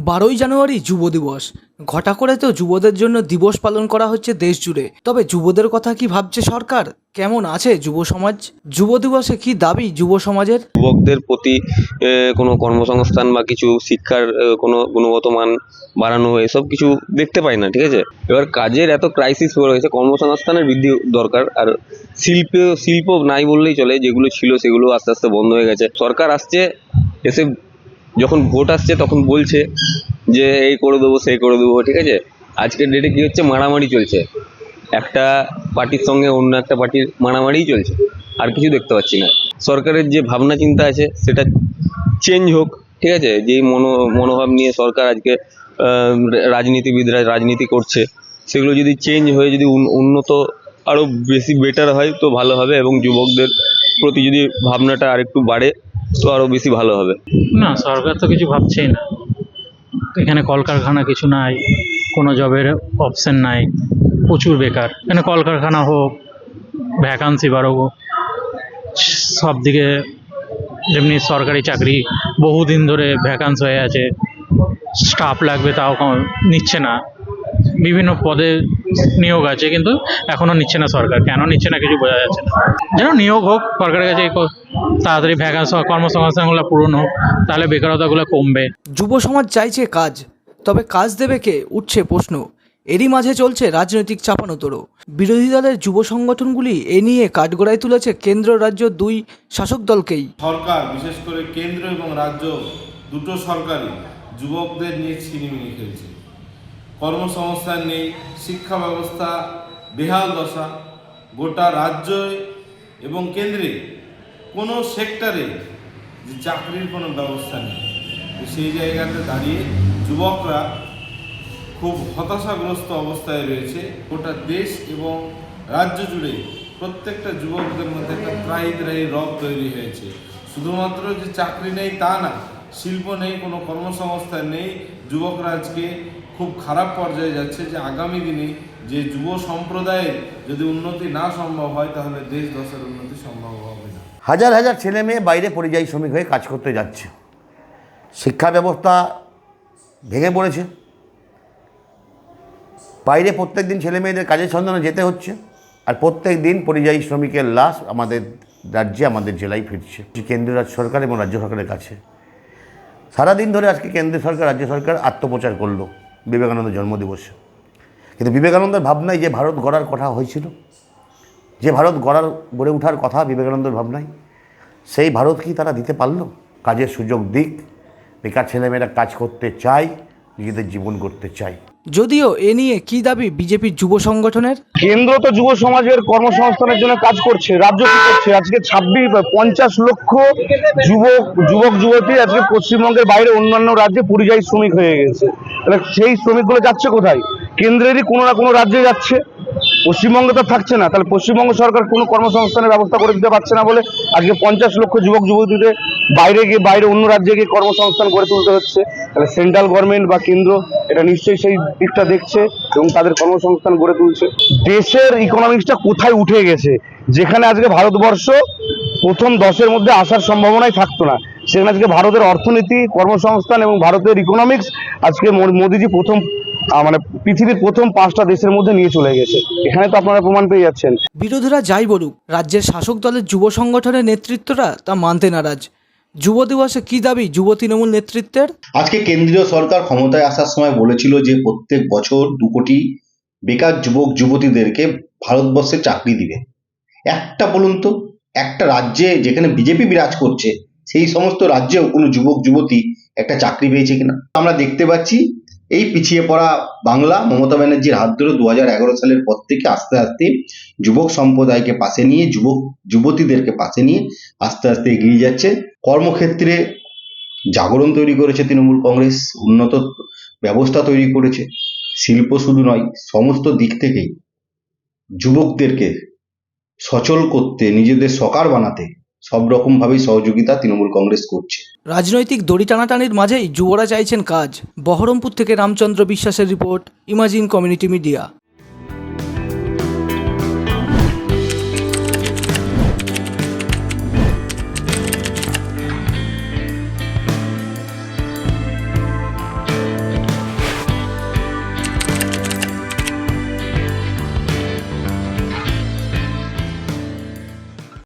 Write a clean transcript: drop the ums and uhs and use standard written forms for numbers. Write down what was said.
12ই জানুয়ারি যুব দিবস। ঘটা করে তো যুবদের জন্য দিবস পালন করা হচ্ছে দেশ জুড়ে। তবে যুবদের কথা কি ভাবছে সরকার? কেমন আছে যুব সমাজ? যুব দিবসে কি দাবি যুব সমাজের? যুবকদের প্রতি কোনো কর্মসংস্থান বা কিছু শিক্ষার কোনো গুণগত মান বাড়ানো এসব কিছু দেখতে পাই না, ঠিক আছে। এবার কাজের এত ক্রাইসিস হয়ে রয়েছে, কর্মসংস্থানের বৃদ্ধি দরকার। আর শিল্প নাই বললেই চলে, যেগুলো ছিল সেগুলো আস্তে আস্তে বন্ধ হয়ে গেছে। সরকার আসছে, এসে যখন ভোট আসছে তখন বলছে যে এই করে দেবো সেই করে দেবো, ঠিক আছে। আজকের ডেটে কি হচ্ছে, মারামারি চলছে, একটা পার্টির সঙ্গে অন্য একটা পার্টির মারামারিই চলছে, আর কিছু দেখতে পাচ্ছি না। সরকারের যে ভাবনা চিন্তা আছে সেটা চেঞ্জ হোক, ঠিক আছে। যেই মনোভাব নিয়ে সরকার আজকে রাজনীতিবিদরা রাজনীতি করছে, সেগুলো যদি চেঞ্জ হয়ে যদি উন্নত আরও বেশি বেটার হয় তো ভালো হবে, এবং যুবকদের প্রতি যদি ভাবনাটা আরেকটু বাড়ে তো আরও বেশি ভালো হবে। না, সরকার তো কিছু ভাবছেই না। এখানে কলকারখানা কিছু নাই, কোনো জবের অপশন নাই, প্রচুর বেকার। এখানে কলকারখানা হোক, ভ্যাকান্সি বাড়ুক, সব দিকে যেমনি সরকারি চাকরি বহুদিন ধরে ভ্যাকান্সি হয়ে আছে, স্টাফ লাগবে তাও নিচ্ছে না। বিভিন্ন পদে নিয়োগ আছে কিন্তু এখনও নিচ্ছে না সরকার। কেন নিচ্ছে না কিছু বোঝা যাচ্ছে না। যেন নিয়োগ হোক সরকারের কাছে, তাড়াতাড়ি ভ্যাকান্সি কর্মসংস্থানগুলো পূরণ হোক, তাহলে বেকারতাগুলো কমবে। যুব সমাজ চাইছে কাজ, তবে কাজ দেবে কে, উঠছে প্রশ্ন। এরই মাঝে চলছে রাজনৈতিক চাপানোতরো। বিরোধী দলের যুব সংগঠনগুলি এ নিয়ে কাঠগড়ায় তুলেছে কেন্দ্র রাজ্য দুই শাসক দলকেই। সরকার, বিশেষ করে কেন্দ্র এবং রাজ্য দুটো সরকারই যুবকদের নিয়ে ছিনিমিনি খেলছে। কর্মসংস্থান নেই, শিক্ষা ব্যবস্থা বেহাল দশা, গোটা রাজ্যে এবং কেন্দ্রে কোনো সেক্টরে যে চাকরির কোনো ব্যবস্থা নেই। সেই জায়গাতে দাঁড়িয়ে যুবকরা খুব হতাশাগ্রস্ত অবস্থায় রয়েছে। গোটা দেশ এবং রাজ্য জুড়ে প্রত্যেকটা যুবকদের মধ্যে একটা ত্রাহি রব তৈরি হয়েছে। শুধুমাত্র যে চাকরি নেই তা না, শিল্প নেই, কোনো কর্মসংস্থান নেই। যুবকরা আজকে খুব খারাপ পর্যায়ে যাচ্ছে যে আগামী দিনে যে যুব সম্প্রদায়ের যদি উন্নতি না সম্ভব হয় তাহলে দেশ দশের উন্নতি সম্ভব হবে না। হাজার হাজার ছেলে মেয়ে বাইরে পরিযায়ী শ্রমিক হয়ে কাজ করতে যাচ্ছে। শিক্ষা ব্যবস্থা ভেঙে পড়েছে। বাইরে প্রত্যেক দিন ছেলে মেয়েদের কাজের সন্ধানে যেতে হচ্ছে, আর প্রত্যেক দিন পরিযায়ী শ্রমিকের লাশ আমাদের রাজ্যে, আমাদের জেলায় ফিরছে কেন্দ্রীয় সরকার এবং রাজ্য সরকারের কাছে। সারাদিন ধরে আজকে কেন্দ্র সরকার, রাজ্য সরকার আত্মপ্রচার করলো বিবেকানন্দ জন্মদিবসে। কিন্তু বিবেকানন্দের ভাবনায় যে ভারত গড়ার কথা হয়েছিল, যে ভারত গড়ে ওঠার কথা বিবেকানন্দের ভাবনায়, সেই ভারত কি তারা দিতে পারলো? কাজের সুযোগ দিক, বেকার ছেলেমেয়েরা কাজ করতে চায়, নিজেদের জীবন করতে চায়। যদিও এ নিয়ে কি দাবি বিজেপির যুব সংগঠনের? কেন্দ্র তো যুব সমাজের কর্মসংস্থানের জন্য কাজ করছে, রাজ্য কি করছে? আজকে 50 লক্ষ যুবক যুবতী আজকে পশ্চিমবঙ্গের বাইরে অন্যান্য রাজ্যে পরিযায়ী শ্রমিক হয়ে গেছে। তাহলে সেই শ্রমিকগুলো যাচ্ছে কোথায়? কেন্দ্রেরই কোনো না কোনো রাজ্যে যাচ্ছে, পশ্চিমবঙ্গে তো থাকছে না। তাহলে পশ্চিমবঙ্গ সরকার কোনো কর্মসংস্থানের ব্যবস্থা করে দিতে পারছে না বলে আজকে 50 লক্ষ যুবক যুবতীদের বাইরে অন্য রাজ্যে গিয়ে কর্মসংস্থান গড়ে তুলতে হচ্ছে। তাহলে সেন্ট্রাল গভর্নমেন্ট বা কেন্দ্র এটা নিশ্চয়ই সেই দিকটা দেখছে এবং তাদের কর্মসংস্থান গড়ে তুলছে। দেশের ইকোনমিক্সটা কোথায় উঠে গেছে, যেখানে আজকে ভারতবর্ষ প্রথম 10-এর মধ্যে আসার সম্ভাবনাই থাকতো না, সেখানে আজকে ভারতের অর্থনীতি, কর্মসংস্থান এবং ভারতের ইকোনমিক্স আজকে মোদিজি পৃথিবীর প্রথম 5টা দেশের মধ্যে নিয়ে চলে গেছে। এখানে তো আপনারা প্রমাণ পেয়ে যাচ্ছেন। বিরোধীরা যাই বলুক, রাজ্যের শাসক দলের যুব সংগঠনের নেতৃত্বরা তা মানতে নারাজ। যুব দিবসে কি দাবি যুব তৃণমূল নেতৃত্বের? আজকে কেন্দ্রীয় সরকার ক্ষমতায় আসার সময় বলেছিল যে প্রত্যেক বছর 2 কোটি বেকার যুবক যুবতীদেরকে ভারতবর্ষে চাকরি দিবে। একটা বলুন তো, একটা রাজ্যে যেখানে বিজেপি বিরাজ করছে সেই সমস্ত রাজ্যেও কোনো যুবক যুবতী একটা চাকরি পেয়েছে কিনা? আমরা দেখতে পাচ্ছি এই পিছিয়ে পড়া বাংলা মমতা ব্যানার্জির হাত ধরে 2011 সালের পর থেকে আস্তে আস্তে যুবক সম্প্রদায়কে পাশে নিয়ে, যুবক যুবতীদেরকে পাশে নিয়ে আস্তে আস্তে এগিয়ে যাচ্ছে। কর্মক্ষেত্রে জাগরণ তৈরি করেছে তৃণমূল কংগ্রেস, উন্নত ব্যবস্থা তৈরি করেছে। শিল্প শুধু নয়, সমস্ত দিক থেকেই যুবকদেরকে সচল করতে, নিজেদের সকার বানাতে সব রকমভাবেই সহযোগিতা তৃণমূল কংগ্রেস করছে। রাজনৈতিক দড়ি টানাটানির মাঝেই যুবরা চাইছেন কাজ। বহরমপুর থেকে রামচন্দ্র বিশ্বাসের রিপোর্ট, ইমাজিন কমিউনিটি মিডিয়া।